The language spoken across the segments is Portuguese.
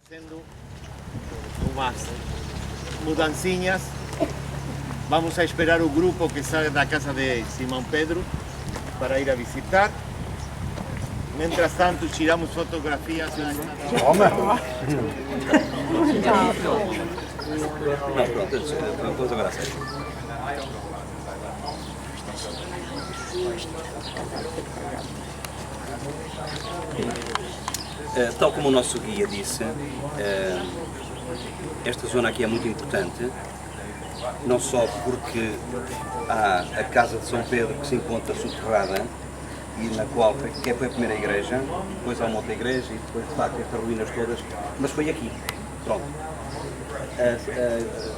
Haciendo umas mudancinhas. Vamos a esperar o grupo que sai da casa de Simão Pedro para ir a visitar. Mientras tanto, tiramos fotografias. Tal como o nosso guia disse, esta zona aqui é muito importante, não só porque há a casa de São Pedro que se encontra soterrada e na qual foi a primeira igreja, depois há uma outra igreja e depois de facto estas ruínas todas, mas foi aqui, pronto.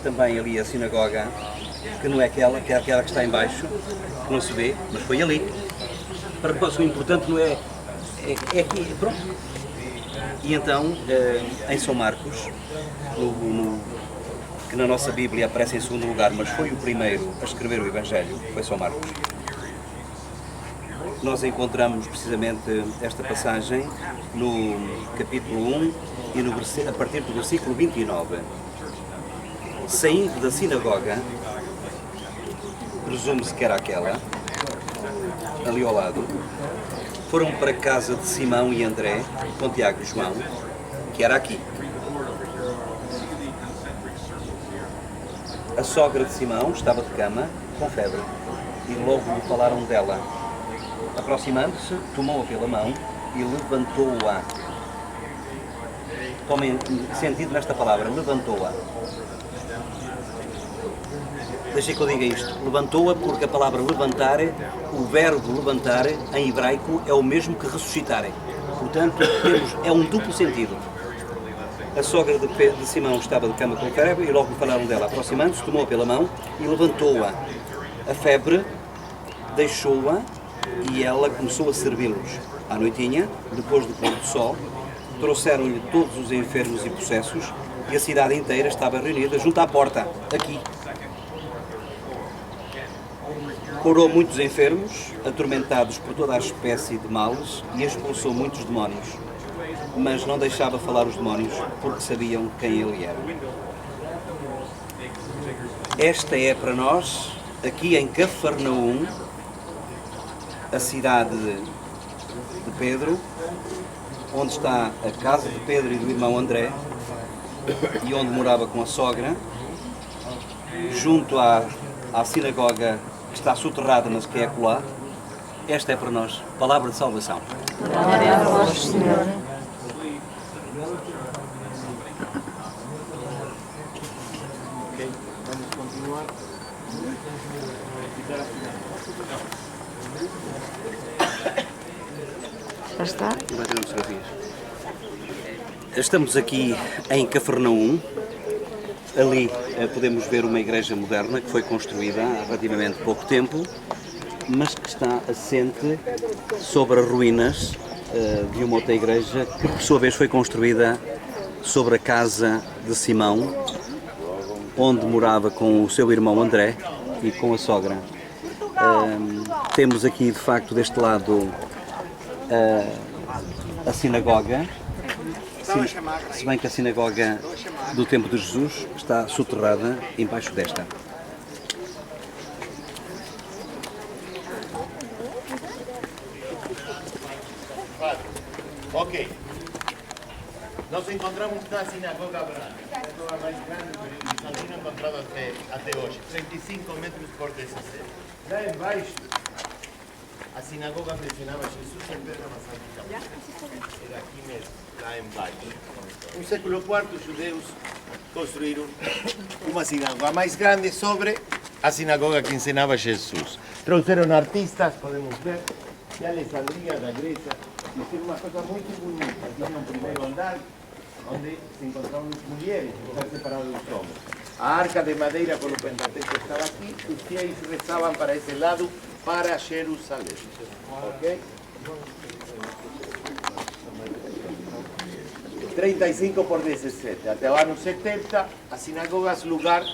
Também ali a sinagoga, que não é aquela, que é aquela que está em baixo, que não se vê, mas foi ali. Para nós o importante não é aqui, pronto. E então, em São Marcos, que na nossa Bíblia aparece em segundo lugar, mas foi o primeiro a escrever o Evangelho, foi São Marcos, nós encontramos precisamente esta passagem no capítulo 1 e a partir do versículo 29. Saindo da sinagoga, presume-se que era aquela, ali ao lado, foram para a casa de Simão e André, com Tiago e João, que era aqui. A sogra de Simão estava de cama, com febre, e logo lhe falaram dela. Aproximando-se, tomou-a pela mão e levantou-a. Tomem sentido nesta palavra, levantou-a. Deixem que eu diga isto. Levantou-a porque a palavra levantar, o verbo levantar, em hebraico, é o mesmo que ressuscitar. Portanto, é um duplo sentido. A sogra de Simão estava de cama com febre e logo lhe falaram dela. Aproximando-se, tomou-a pela mão e levantou-a. A febre deixou-a e ela começou a servi-los. À noitinha, depois do pôr do sol, trouxeram-lhe todos os enfermos e possessos e a cidade inteira estava reunida junto à porta, aqui. Curou muitos enfermos, atormentados por toda a espécie de males, e expulsou muitos demónios. Mas não deixava falar os demónios, porque sabiam quem ele era. Esta é para nós, aqui em Cafarnaum, a cidade de Pedro, onde está a casa de Pedro e do irmão André, e onde morava com a sogra, junto à sinagoga que está soterrada, mas que é acolá. Esta é para nós, palavra de salvação. Glória a vós, Senhor. Ok, vamos continuar. Já está? Estamos aqui em Cafarnaum. Ali podemos ver uma igreja moderna que foi construída há relativamente pouco tempo, mas que está assente sobre as ruínas de uma outra igreja que, por sua vez, foi construída sobre a casa de Simão, onde morava com o seu irmão André e com a sogra. Temos aqui, de facto, deste lado a sinagoga, se bem que a sinagoga do tempo de Jesus está soterrada embaixo desta. Ok. Nos encontramos na sinagoga branca, a sinagoga mais grande do bizantino encontrada até hoje, 35 metros por 17. Lá embaixo, a sinagoga onde ensinava Jesus em pedra basáltica. Era aqui mesmo, lá embaixo. No século IV, os judeus construíram uma sinagoga mais grande sobre a sinagoga que ensinava Jesus. Trouxeram artistas, podemos ver, de Alexandria, da Grécia, e fizeram uma coisa muito bonita. Tinha um primeiro andar, onde se encontravam as mulheres, que estavam separadas dos homens. A arca de madeira com o Pentateuco estava aqui, os fiéis rezavam para esse lado, para Jerusalém. Ok? 35 por 17. Até o ano 70, a sinagoga é lugar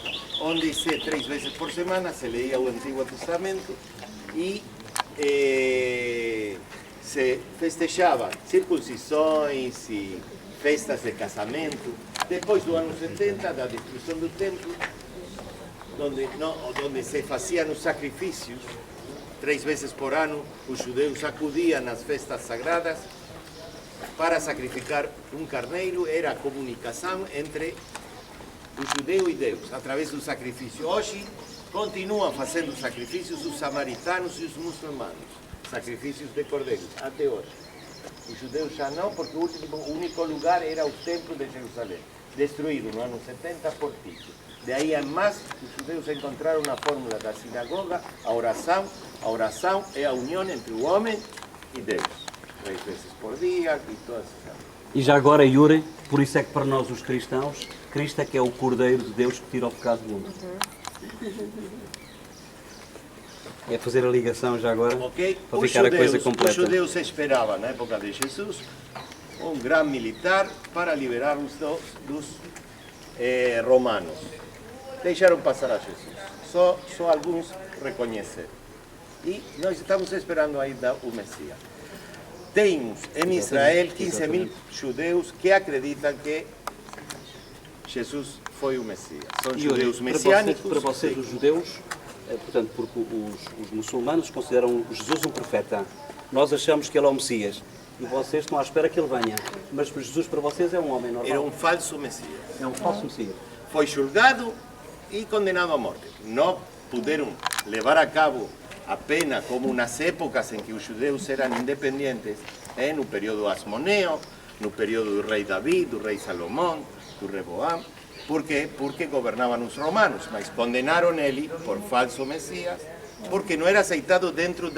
onde 3 vezes por semana se leía o Antigo Testamento e se festejavam circuncisões e festas de casamento. Depois do ano 70, da destruição do templo, onde se faziam os sacrifícios, 3 vezes por ano, os judeus acudiam nas festas sagradas para sacrificar um carneiro. Era a comunicação entre o judeu e Deus, através do sacrifício. Hoje, continuam fazendo sacrifícios os samaritanos e os muçulmanos, sacrifícios de cordeiros, até hoje. Os judeus já não, porque o único lugar era o templo de Jerusalém, destruído no ano 70 por Tito. De aí em mais, os judeus encontraram a fórmula da sinagoga, a oração. A oração é a união entre o homem e Deus, 3 vezes por dia e todas essas. E já agora, Yuri, por isso é que para nós os cristãos, Cristo é que é o Cordeiro de Deus que tira o pecado do mundo. É fazer a ligação já agora, Okay? para ficar a coisa completa. Os judeus esperavam, na época de Jesus, um grande militar para liberar-os dos romanos. Deixaram passar a Jesus. Só alguns reconheceram. E nós estamos esperando ainda o Messias. Temos em Israel 15.000 judeus que acreditam que Jesus foi o Messias. São judeus messiânicos. Para vocês, os judeus, portanto, porque os muçulmanos consideram Jesus um profeta. Nós achamos que ele é o Messias. E vocês estão à espera que ele venha. Mas Jesus para vocês é um homem normal. Era um falso Messias. É um falso Messias. Foi julgado e condenado à morte. Não puderam levar a cabo a pena como nas épocas em que os judeus eram independentes, no período asmoneu, no período do rei Davi, do rei Salomão, do Reboam. Por quê? Porque governavam os romanos, mas condenaram ele por falso Messias, porque não era aceitado dentro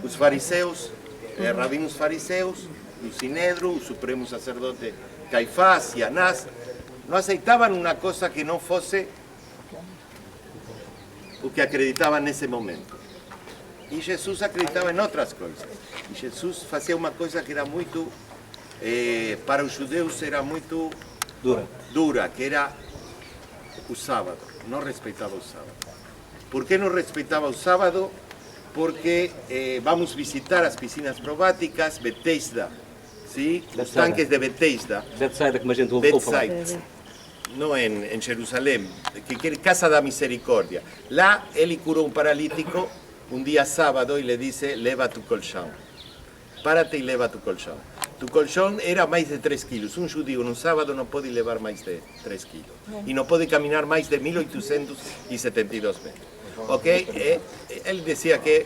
dos fariseus, rabinos fariseus, do Sinédrio, o supremo sacerdote Caifás e Anás. Não aceitavam uma coisa que não fosse o que acreditavam nesse momento. E Jesus acreditava em outras coisas. E Jesus fazia uma coisa que era muito, para os judeus, era muito dura, que era o sábado. Não respeitava o sábado. Por que não respeitava o sábado? Porque vamos visitar as piscinas probáticas, Betesda, sim? Os tanques de Betesda. Betsaida, como a gente ouve falar. Não em Jerusalém, que é Casa da Misericórdia. Lá ele curou um paralítico um dia sábado e lhe disse: leva tu colchão. Párate e leva tu colchão. Tu colchão era mais de 3 quilos. Um judeu no sábado não pode levar mais de 3 quilos. E não pode caminhar mais de 1872 metros. Ok? Ele dizia que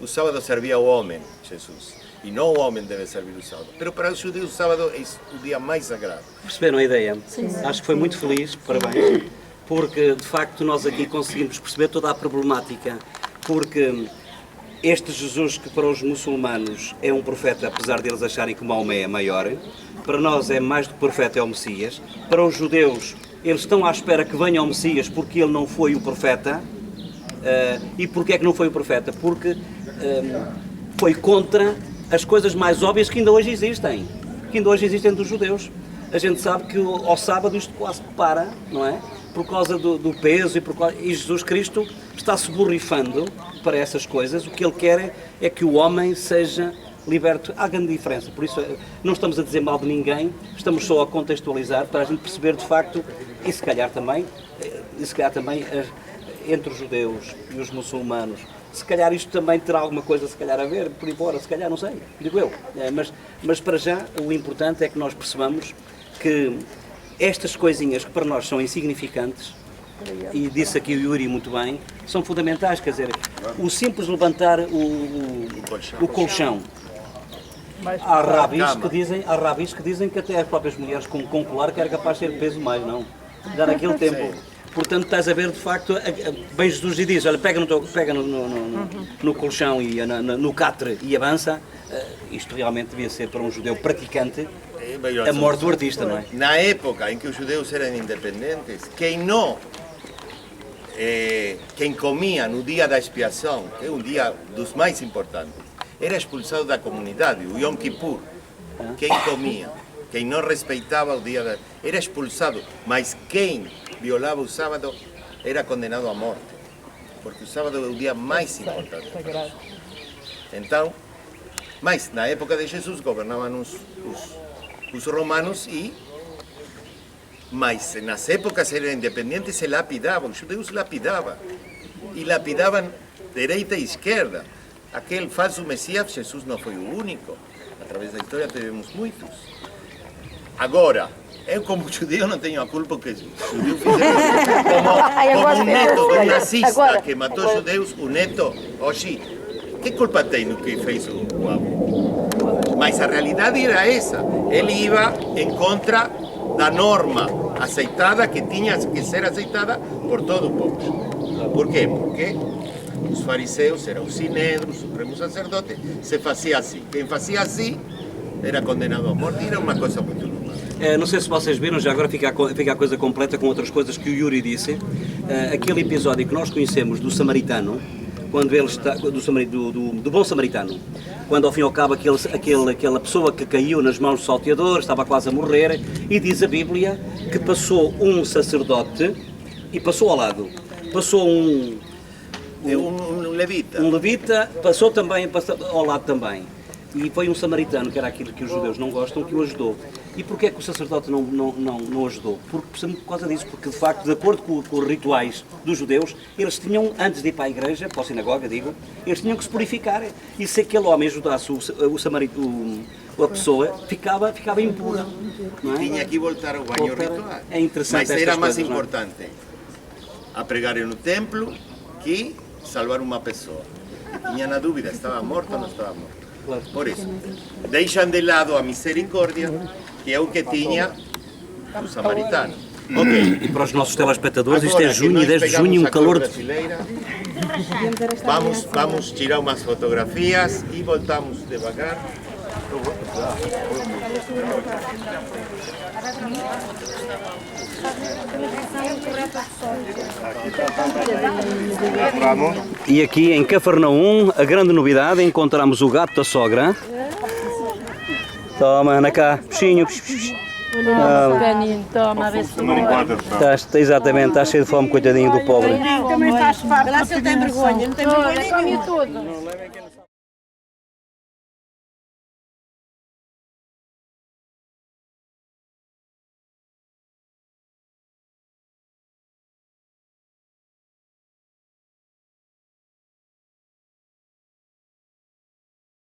o sábado servia ao homem, Jesus. E não o homem deve servir o sábado. Mas para os judeus o sábado é o dia mais sagrado. Perceberam a ideia? Sim. Acho que foi muito feliz, parabéns, porque de facto nós aqui conseguimos perceber toda a problemática, porque este Jesus que para os muçulmanos é um profeta, apesar deles acharem que o Maomé é maior, para nós é mais do que profeta, é o Messias. Para os judeus, eles estão à espera que venha o Messias porque ele não foi o profeta. E porquê é que não foi o profeta? Porque foi contra as coisas mais óbvias que ainda hoje existem, dos judeus. A gente sabe que ao sábado isto quase que para, não é? Por causa do peso e Jesus Cristo está-se borrifando para essas coisas. O que ele quer é que o homem seja liberto. Há grande diferença, por isso não estamos a dizer mal de ninguém, estamos só a contextualizar para a gente perceber de facto, e se calhar também entre os judeus e os muçulmanos, se calhar isto também terá alguma coisa se calhar a ver, por embora, se calhar, não sei, digo eu. Mas para já o importante é que nós percebamos que estas coisinhas que para nós são insignificantes, e disse aqui o Yuri muito bem, são fundamentais, quer dizer, o simples levantar o colchão. Há rabis que dizem que até as próprias mulheres com colar que era capaz de ser peso mais, não? Já naquele tempo. Portanto, estás a ver, de facto, bem Jesus e diz, olha, pega no colchão e no catre e avança. Isto realmente devia ser para um judeu praticante a morte do artista, não é? Na época em que os judeus eram independentes, quem comia no dia da expiação, que é um dia dos mais importantes, era expulsado da comunidade, o Yom Kippur. Quem comia, quem não respeitava o dia era expulsado, mas quem violava o sábado era condenado à morte, porque o sábado é o dia mais importante. Então, mas na época de Jesus governavam os romanos mas nas épocas eram independentes se lapidavam, os judeus lapidavam, e lapidavam direita e esquerda. Aquele falso Messias, Jesus não foi o único, através da história tivemos muitos. Agora, eu como judeu não tenho a culpa que os judeus fizeram, como um neto de um nazista que matou os judeus, o neto, hoje, que culpa tem no que fez o avô? Mas a realidade era essa, ele ia em contra da norma aceitada, que tinha que ser aceitada por todo o povo. Por quê? Porque os fariseus eram o Sinédrio, o Supremo Sacerdote, se fazia assim. Quem fazia assim era condenado à morte, e era uma coisa muito normal. Não sei se vocês viram, já agora fica a coisa completa com outras coisas que o Yuri disse. Aquele episódio que nós conhecemos do samaritano, quando ele está, do bom samaritano, quando ao fim e ao cabo aquela pessoa que caiu nas mãos do salteador, estava quase a morrer, e diz a Bíblia que passou um sacerdote e passou ao lado. Passou um levita. Um levita, passou ao lado também. E foi um samaritano, que era aquilo que os judeus não gostam, que o ajudou. E porquê é que o sacerdote não ajudou? Por causa disso, porque de facto, de acordo com os rituais dos judeus, eles tinham, antes de ir para a igreja, para a sinagoga, digo, eles tinham que se purificar. E se aquele homem ajudasse a pessoa, ficava impura. Não é? Tinha que voltar ao banho ritual. É interessante. Mas era mais importante a pregar no templo que salvar uma pessoa. Tinha na dúvida, estava morto ou não estava morto. Claro. Por isso, deixam de lado a misericórdia, que é o que tinha o samaritano. Ok. E para os nossos telespectadores, isto é junho, e 10 de junho, um calor de... Vamos tirar umas fotografias e voltamos devagar. E aqui em Cafarnaum, a grande novidade, encontramos o gato da sogra. Toma, anda cá, peixinho. Toma, a ver se Exatamente, está cheio de fome, coitadinho do pobre. Também faz parte. Lá se ele tem vergonha, não tem vergonha.